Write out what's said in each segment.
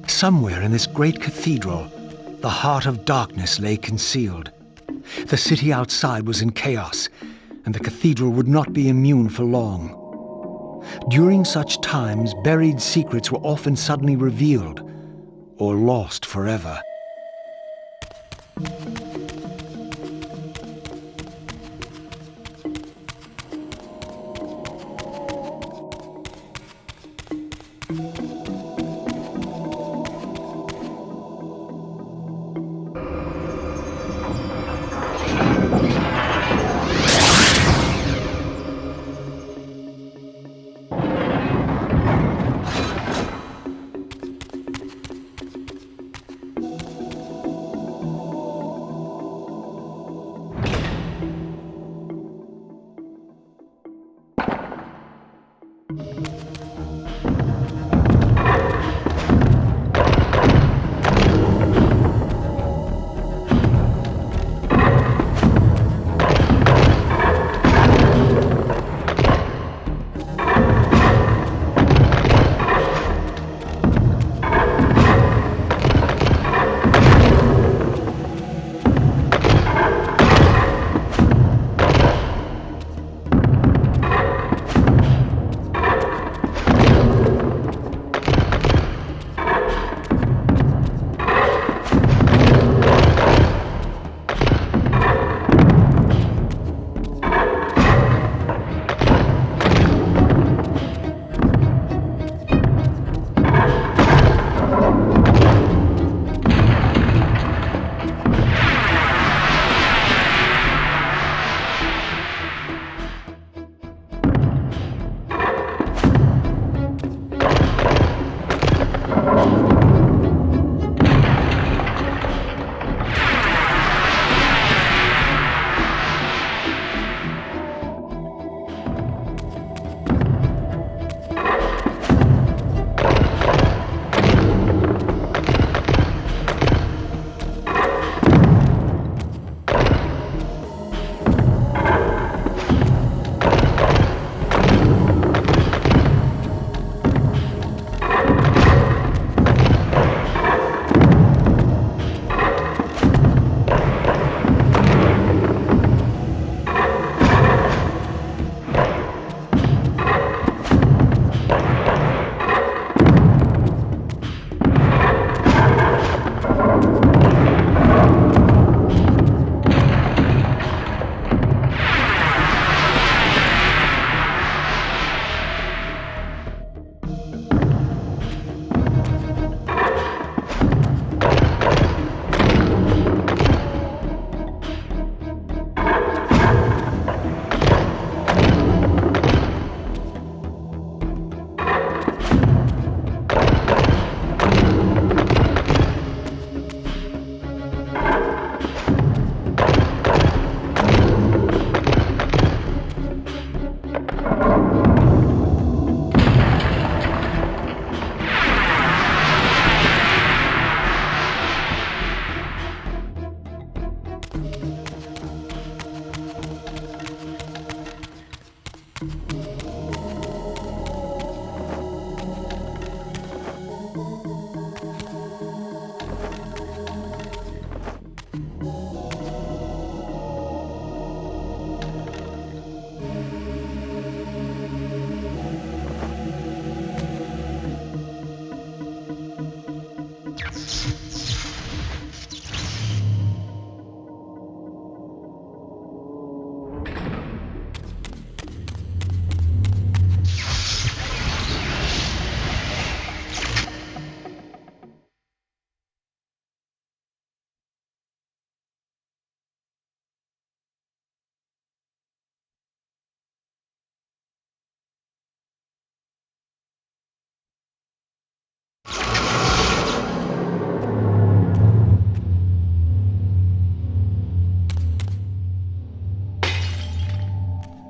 Somewhere in this great cathedral, the heart of darkness lay concealed. The city outside was in chaos, and the cathedral would not be immune for long. During such times, buried secrets were often suddenly revealed, or lost forever.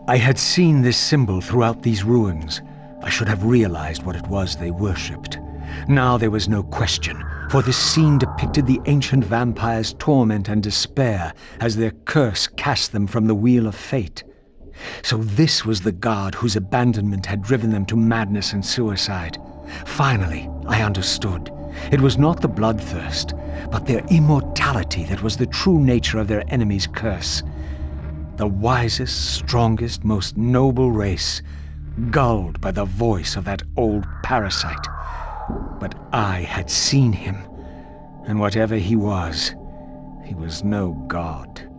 I had seen this symbol throughout these ruins. I should have realized what it was they worshipped. Now there was no question, for this scene depicted the ancient vampires' torment and despair as their curse cast them from the wheel of fate. So this was the god whose abandonment had driven them to madness and suicide. Finally, I understood. It was not the bloodthirst, but their immortality that was the true nature of their enemy's curse. The wisest, strongest, most noble race, gulled by the voice of that old parasite. But I had seen him, and whatever he was no god.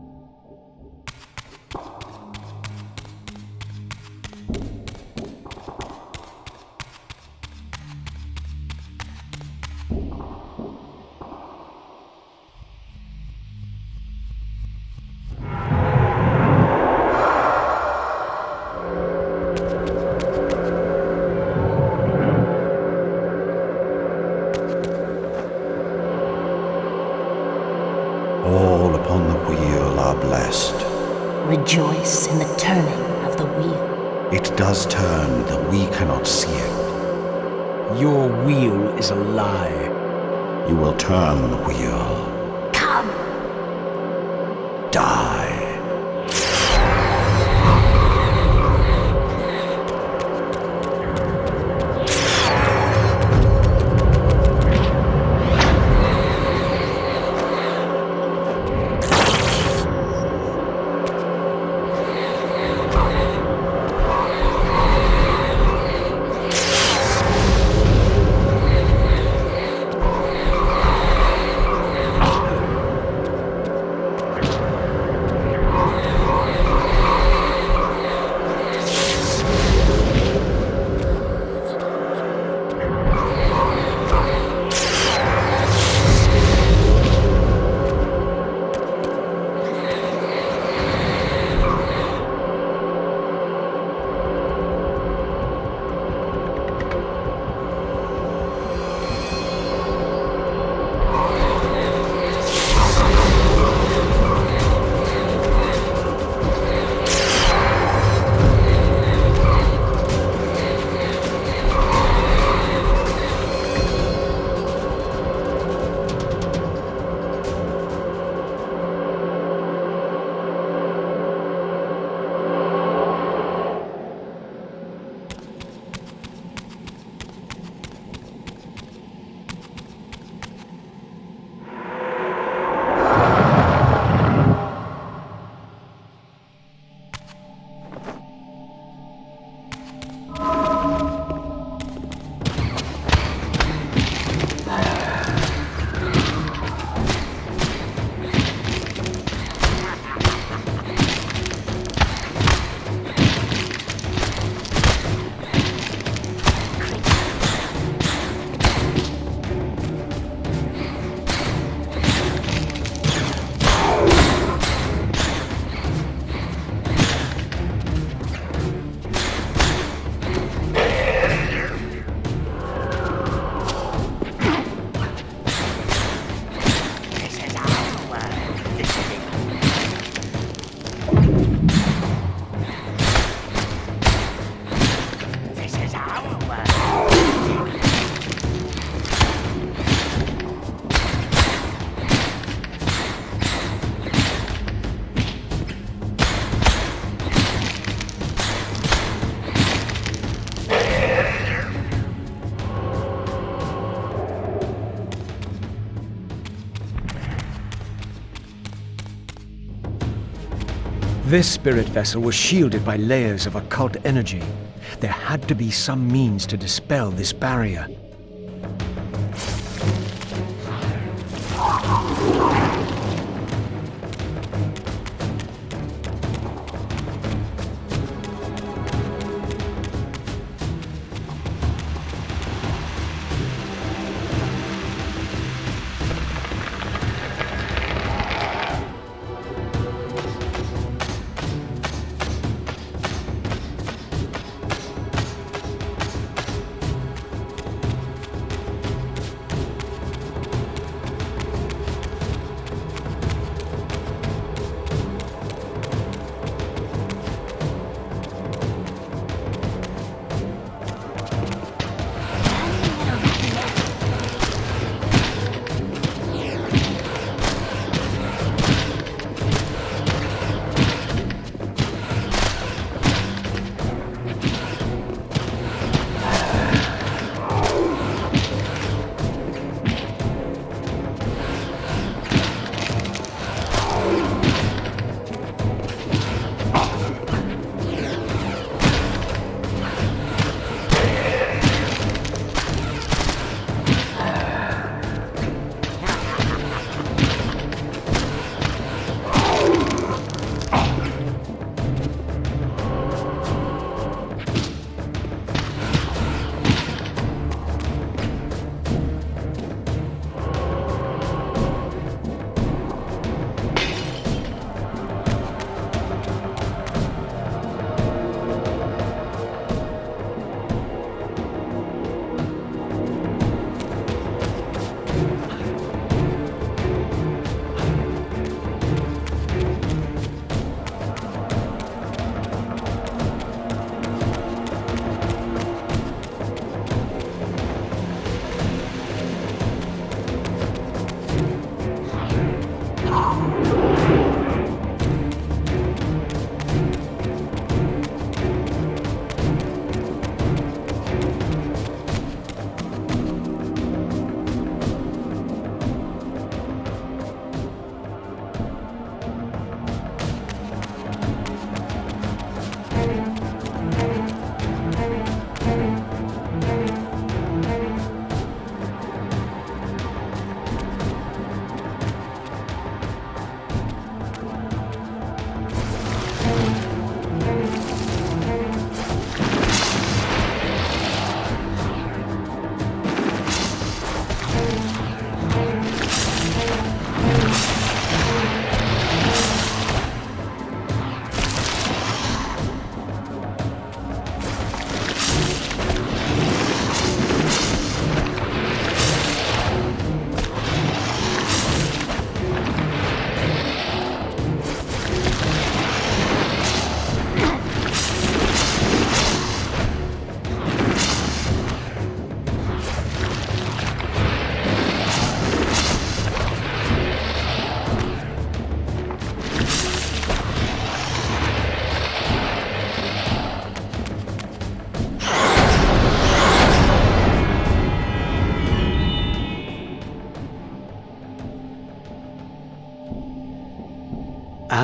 All upon the wheel are blessed. Rejoice in the turning of the wheel. It does turn, though we cannot see it. Your wheel is a lie. You will turn the wheel. Come! Die. This spirit vessel was shielded by layers of occult energy. There had to be some means to dispel this barrier.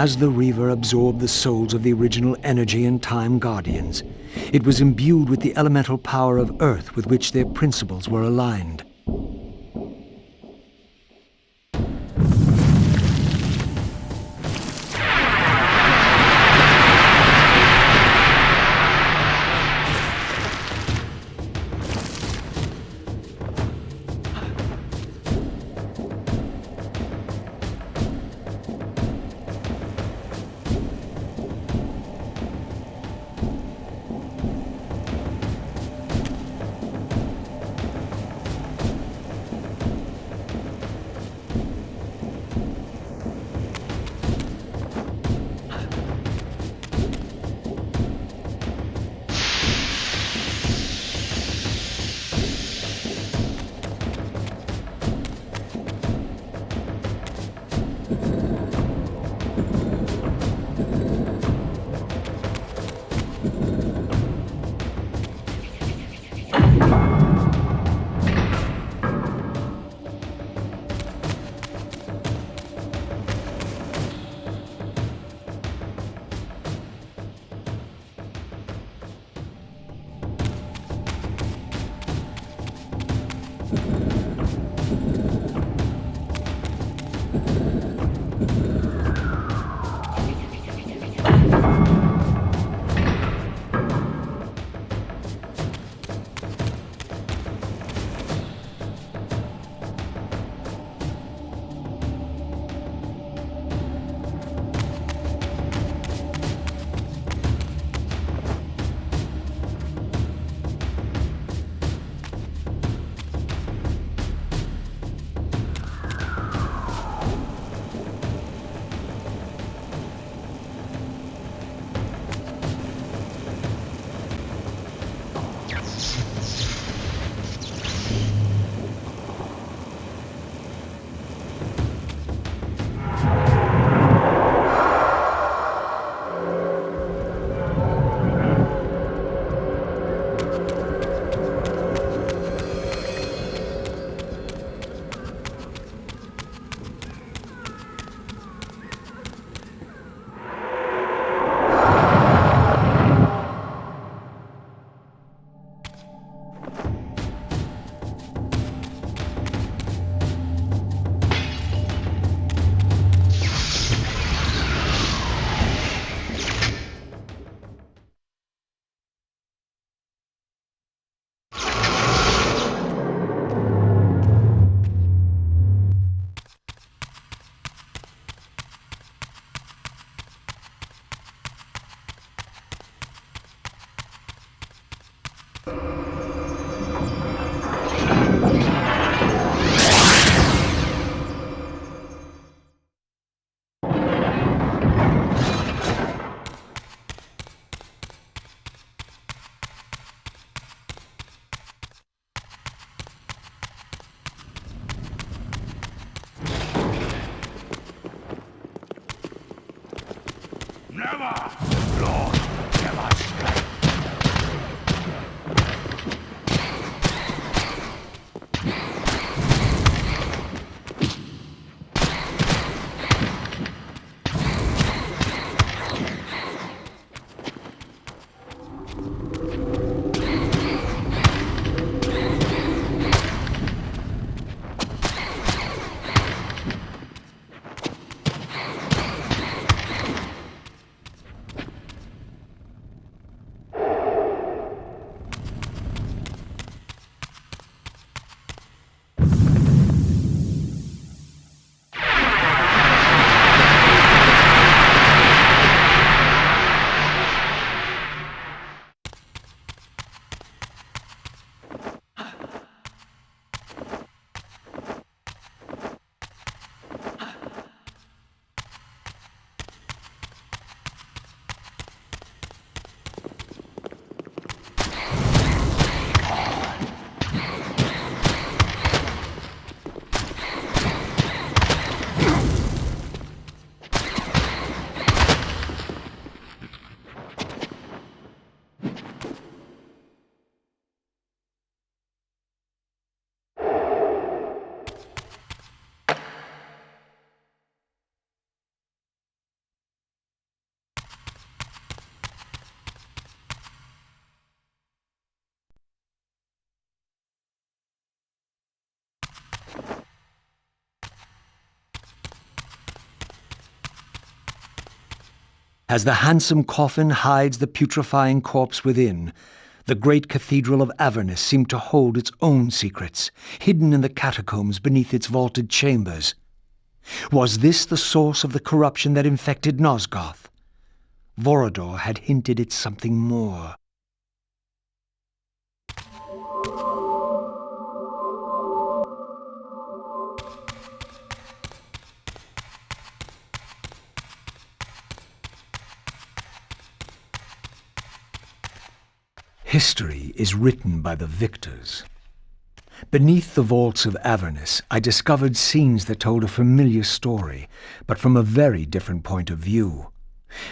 As the Reaver absorbed the souls of the original Energy and Time Guardians, it was imbued with the elemental power of Earth with which their principles were aligned. As the handsome coffin hides the putrefying corpse within, the great cathedral of Avernus seemed to hold its own secrets, hidden in the catacombs beneath its vaulted chambers. Was this the source of the corruption that infected Nosgoth? Vorador had hinted at something more. History is written by the victors. Beneath the vaults of Avernus, I discovered scenes that told a familiar story, but from a very different point of view.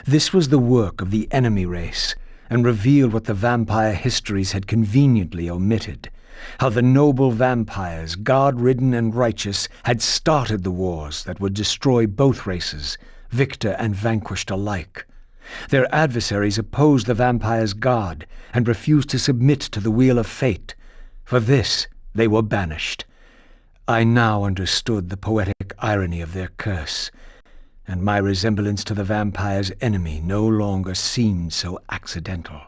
This was the work of the enemy race, and revealed what the vampire histories had conveniently omitted. How the noble vampires, god-ridden and righteous, had started the wars that would destroy both races, victor and vanquished alike. Their adversaries opposed the vampires' god and refused to submit to the wheel of fate. For this, they were banished. I now understood the poetic irony of their curse, and my resemblance to the vampire's enemy no longer seemed so accidental.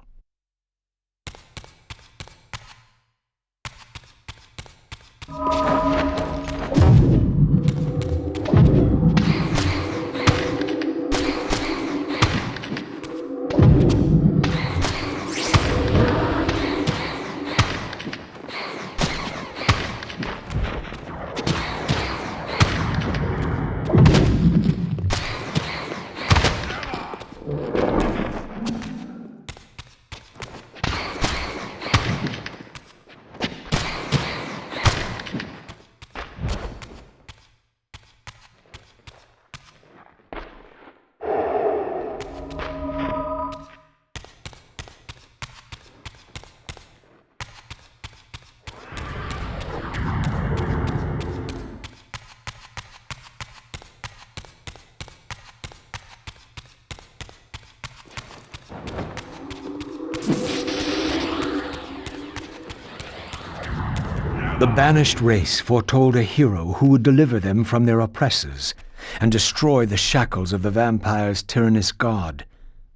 The banished race foretold a hero who would deliver them from their oppressors and destroy the shackles of the vampire's tyrannous god,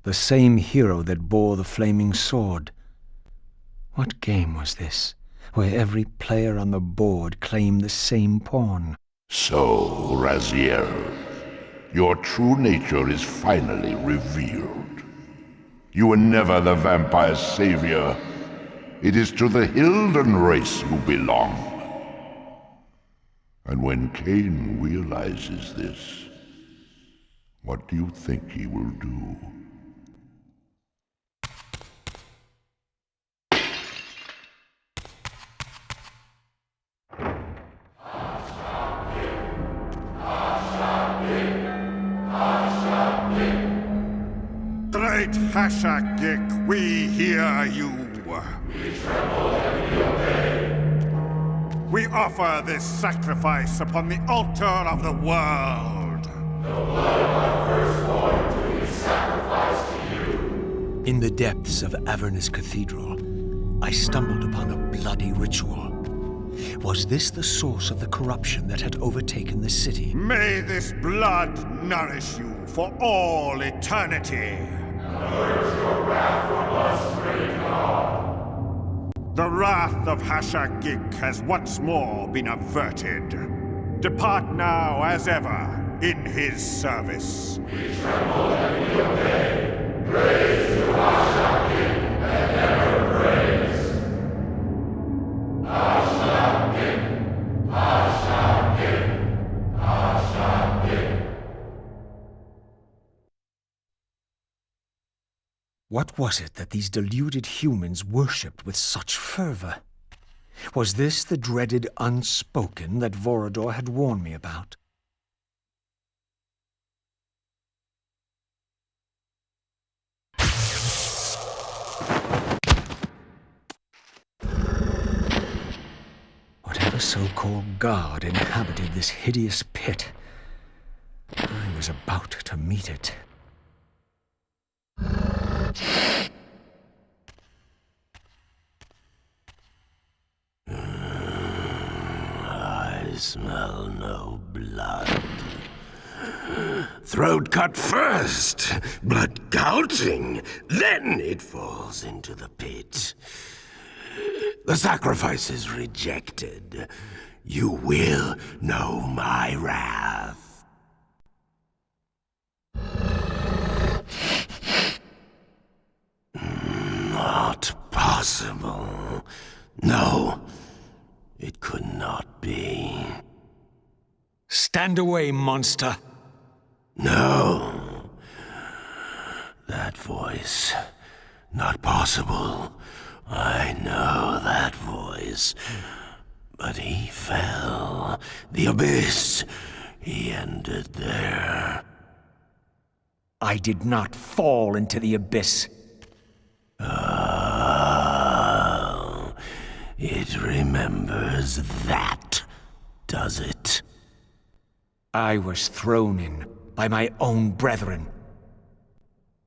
the same hero that bore the flaming sword. What game was this, where every player on the board claimed the same pawn? So, Raziel, your true nature is finally revealed. You were never the vampire's savior. It is to the Hilden race you belong. And when Kain realizes this, what do you think he will do? Great Hashagik, we hear you. We tremble and we obey. We offer this sacrifice upon the altar of the world. The blood of our firstborn do we sacrifice to you. In the depths of Avernus Cathedral, I stumbled upon a bloody ritual. Was this the source of the corruption that had overtaken the city? May this blood nourish you for all eternity. Avert your wrath from us, great God. The wrath of Hashagik has once more been averted. Depart now as ever in his service. We tremble and we obey. Praise to Hashagik and ever praise. What was it that these deluded humans worshipped with such fervor? Was this the dreaded unspoken that Vorador had warned me about? Whatever so-called god inhabited this hideous pit, I was about to meet it. I smell no blood. Throat cut first, blood gouging, then it falls into the pit. The sacrifice is rejected. You will know my wrath. Not possible. No, it could not be. Stand away, monster! No. That voice. Not possible. I know that voice. But he fell. The abyss. He ended there. I did not fall into the abyss. Oh, it remembers that, does it? I was thrown in by my own brethren.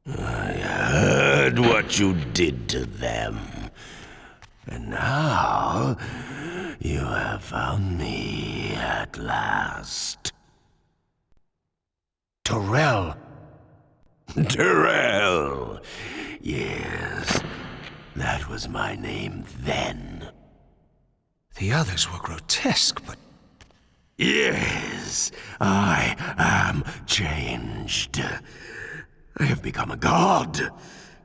I heard what you did to them. And now, you have found me at last. Turel! Turel! Yes, that was my name then. The others were grotesque, but... Yes, I am changed. I have become a god.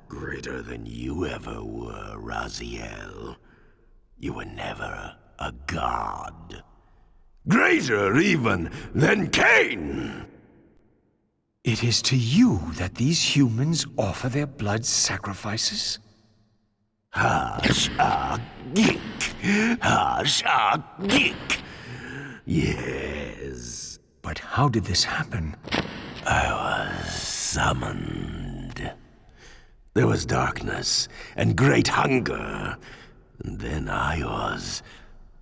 Greater than you ever were, Raziel. You were never a god. Greater even than Kain! It is to you that these humans offer their blood sacrifices? Hashagik! Hashagik! Yes. But how did this happen? I was summoned. There was darkness and great hunger. And then I was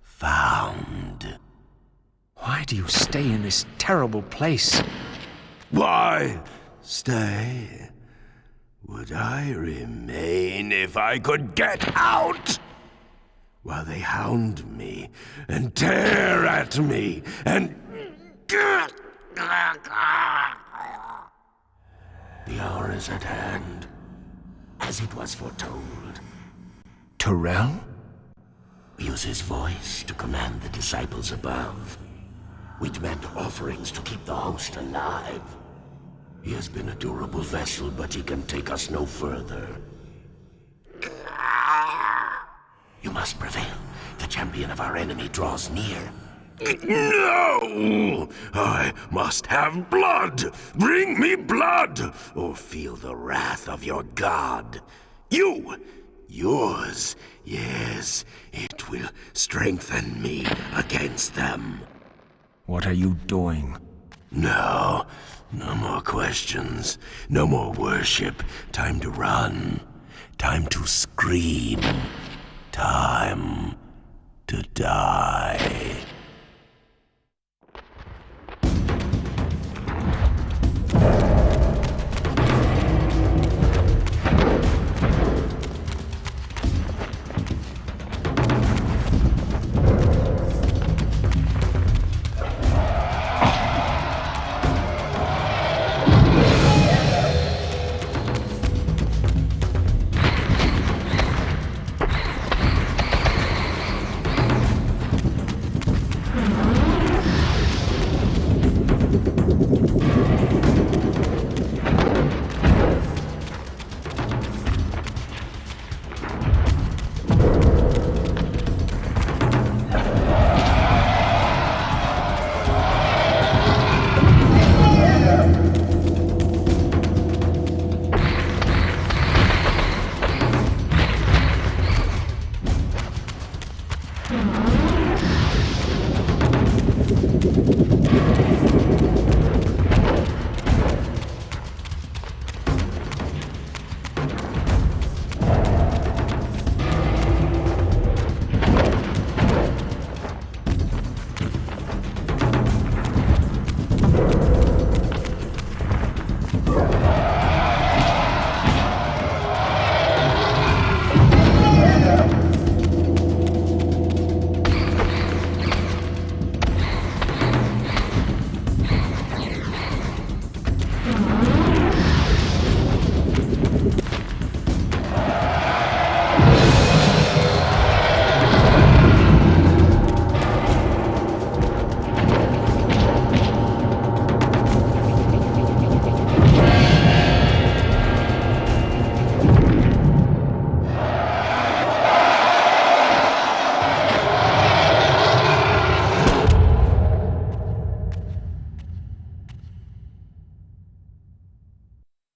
found. Why do you stay in this terrible place? Why stay? Would I remain if I could get out? While they hound me and tear at me and... The hour is at hand, as it was foretold. Turel? Use his voice to command the disciples above. We demand offerings to keep the host alive. He has been a durable vessel, but he can take us no further. You must prevail. The champion of our enemy draws near. No! I must have blood! Bring me blood! Or feel the wrath of your god. Yours. Yes, it will strengthen me against them. What are you doing? No, No more questions. No more worship. Time to run. Time to scream. Time to die.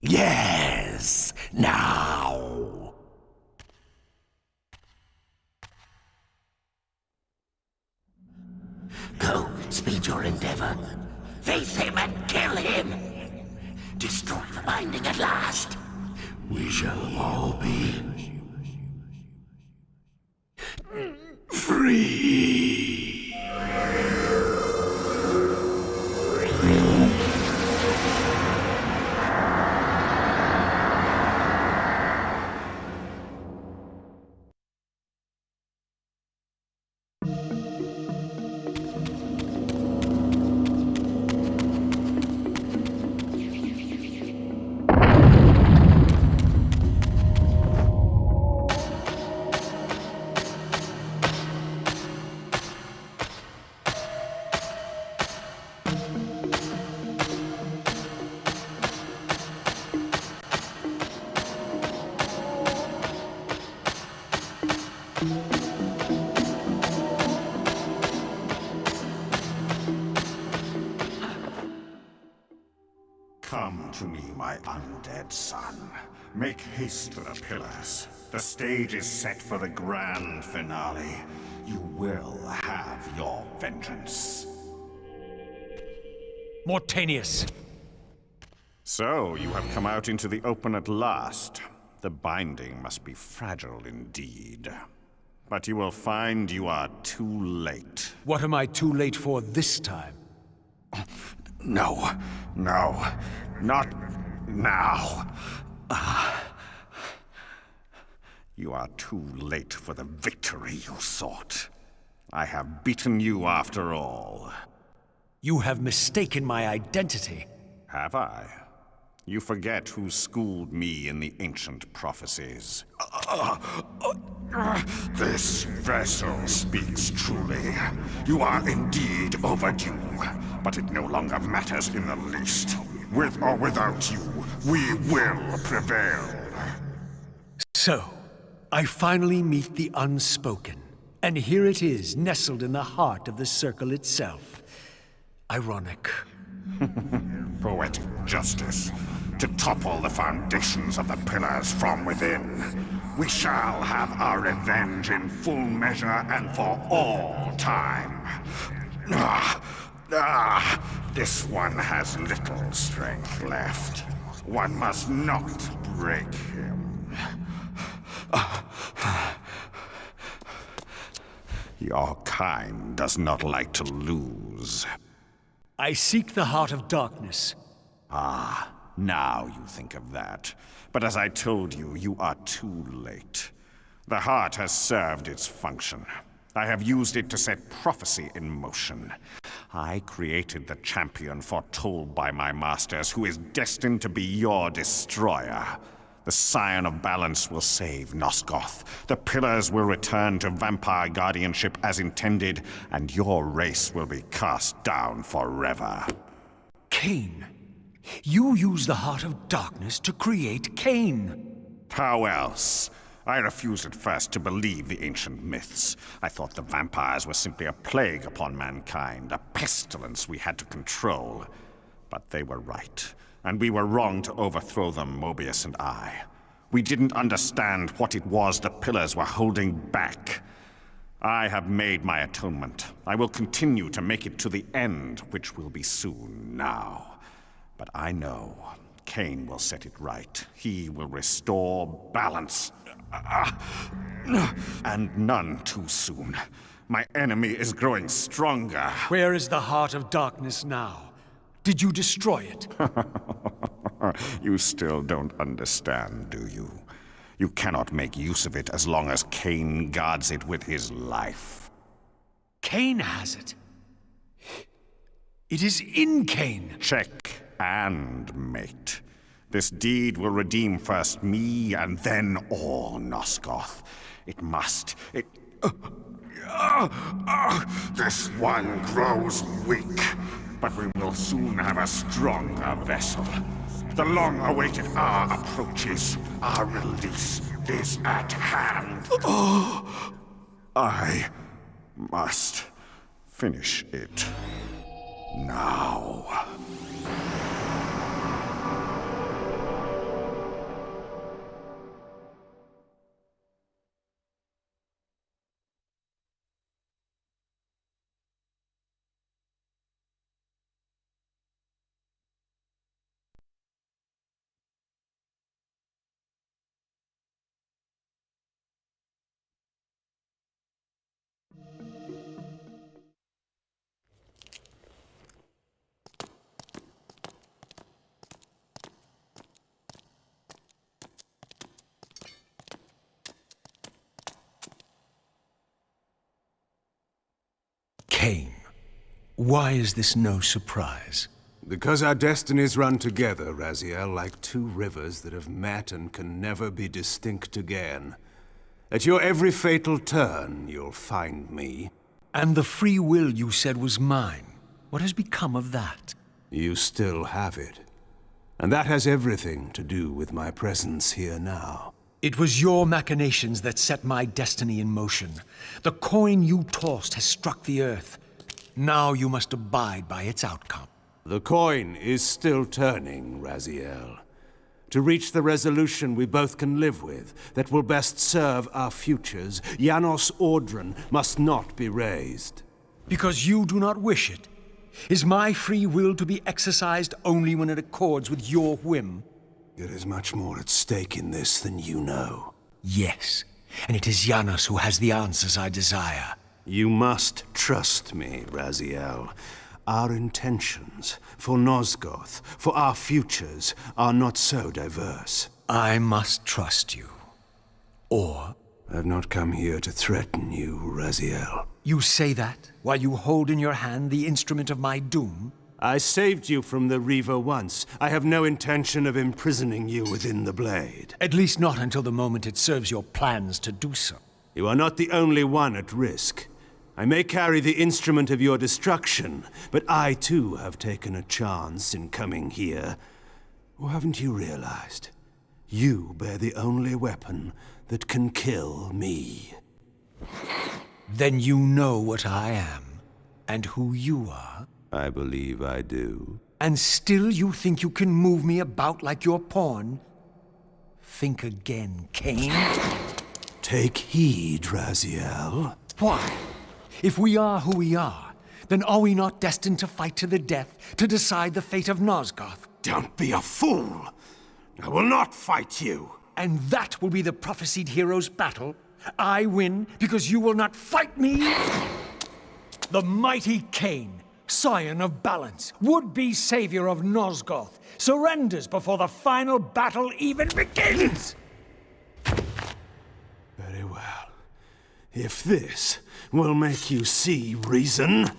Yes, now. Go, speed your endeavor. Face him and kill him. Destroy the binding at last. We shall all be free. Come to me, my undead son. Make haste to the pillars. The stage is set for the grand finale. You will have your vengeance. Mortanius! So, you have come out into the open at last. The binding must be fragile indeed. But you will find you are too late. What am I too late for this time? No, not now. You are too late for the victory you sought. I have beaten you after all. You have mistaken my identity. Have I? You forget who schooled me in the ancient prophecies. This vessel speaks truly. You are indeed overdue, but it no longer matters in the least. With or without you, we will prevail. So, I finally meet the unspoken. And here it is, nestled in the heart of the circle itself. Ironic. Poetic justice. To topple the foundations of the pillars from within. We shall have our revenge in full measure and for all time. This one has little strength left. One must not break him. Your kind does not like to lose. I seek the heart of darkness. Now you think of that. But as I told you, you are too late. The heart has served its function. I have used it to set prophecy in motion. I created the champion foretold by my masters, who is destined to be your destroyer. The Scion of Balance will save Nosgoth. The Pillars will return to vampire guardianship as intended, and your race will be cast down forever. Kain. You use the heart of darkness to create Kain. How else? I refused at first to believe the ancient myths. I thought the vampires were simply a plague upon mankind, a pestilence we had to control. But they were right, and we were wrong to overthrow them, Mobius and I. We didn't understand what it was the Pillars were holding back. I have made my atonement. I will continue to make it to the end, which will be soon now. But I know Kain will set it right. He will restore balance. And none too soon. My enemy is growing stronger. Where is the heart of darkness now? Did you destroy it? You still don't understand, do you? You cannot make use of it as long as Kain guards it with his life. Kain has it. It is in Kain. Check and mate. This deed will redeem first me and then all Nosgoth. It must. This one grows weak, but we will soon have a stronger vessel. The long-awaited hour approaches. Our release is at hand. I must finish it now. Kain, why is this no surprise? Because our destinies run together, Raziel, like two rivers that have met and can never be distinct again. At your every fatal turn, you'll find me. And the free will you said was mine. What has become of that? You still have it. And that has everything to do with my presence here now. It was your machinations that set my destiny in motion. The coin you tossed has struck the earth. Now you must abide by its outcome. The coin is still turning, Raziel. To reach the resolution we both can live with, that will best serve our futures, Janos Audron must not be raised. Because you do not wish it? Is my free will to be exercised only when it accords with your whim? There is much more at stake in this than you know. Yes, and it is Janos who has the answers I desire. You must trust me, Raziel. Our intentions, for Nosgoth, for our futures, are not so diverse. I must trust you. Or... I've not come here to threaten you, Raziel. You say that while you hold in your hand the instrument of my doom? I saved you from the Reaver once. I have no intention of imprisoning you within the blade. At least not until the moment it serves your plans to do so. You are not the only one at risk. I may carry the instrument of your destruction, but I too have taken a chance in coming here. Or haven't you realized? You bear the only weapon that can kill me. Then you know what I am, and who you are? I believe I do. And still you think you can move me about like your pawn? Think again, Kain. Take heed, Raziel. Why? If we are who we are, Then are we not destined to fight to the death, to decide the fate of Nosgoth? Don't be a fool! I will not fight you! And that will be the prophesied hero's battle? I win because you will not fight me? The mighty Kain, scion of balance, would-be savior of Nosgoth, surrenders before the final battle even begins! Very well. If this will make you see reason...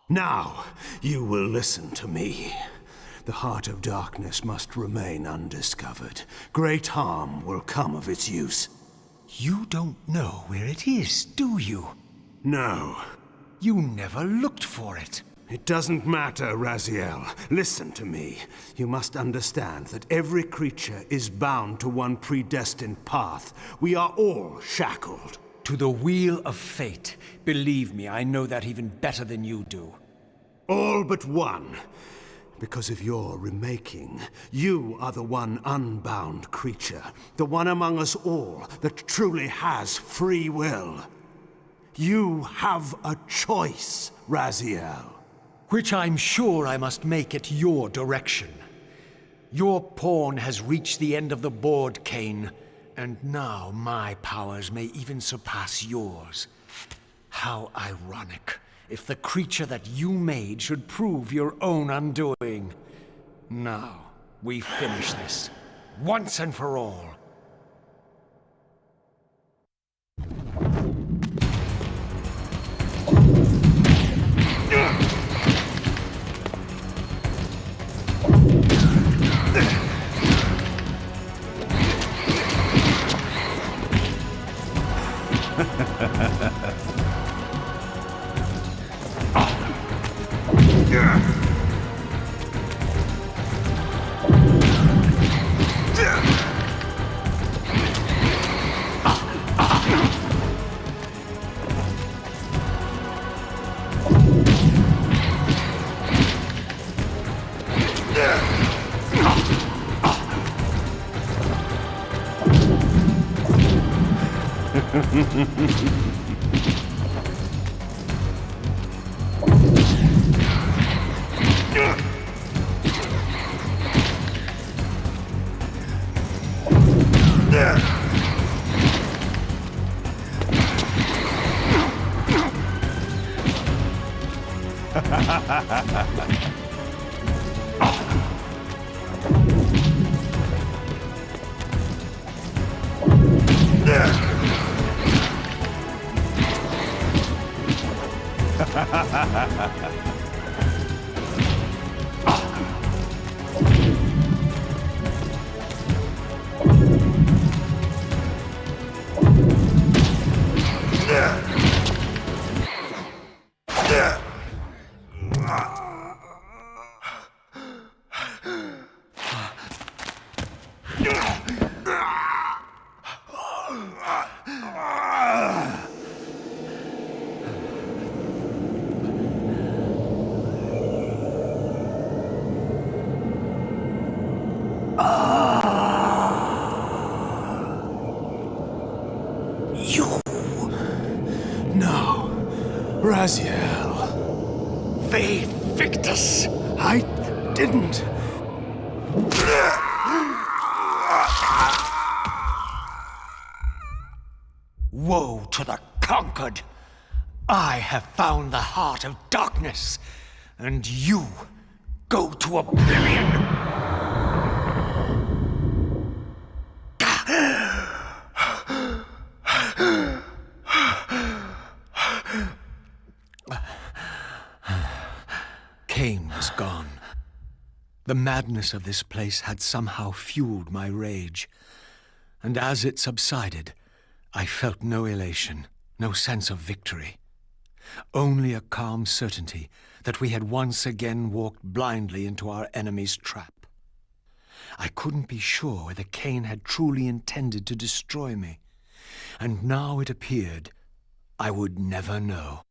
Now, you will listen to me. The heart of darkness must remain undiscovered. Great harm will come of its use. You don't know where it is, do you? No. You never looked for it. It doesn't matter, Raziel. Listen to me. You must understand that every creature is bound to one predestined path. We are all shackled. To the wheel of fate. Believe me, I know that even better than you do. All but one. Because of your remaking, you are the one unbound creature. The one among us all that truly has free will. You have a choice, Raziel. Which I'm sure I must make at your direction. Your pawn has reached the end of the board, Kain, and now my powers may even surpass yours. How ironic, if the creature that you made should prove your own undoing. Now, we finish this, once and for all. Raziel. Faith Victus! I didn't. Woe to the conquered. I have found the heart of darkness, and you go to oblivion. Kain was gone. The madness of this place had somehow fueled my rage, and as it subsided, I felt no elation, no sense of victory. Only a calm certainty that we had once again walked blindly into our enemy's trap. I couldn't be sure whether Kain had truly intended to destroy me, and now it appeared I would never know.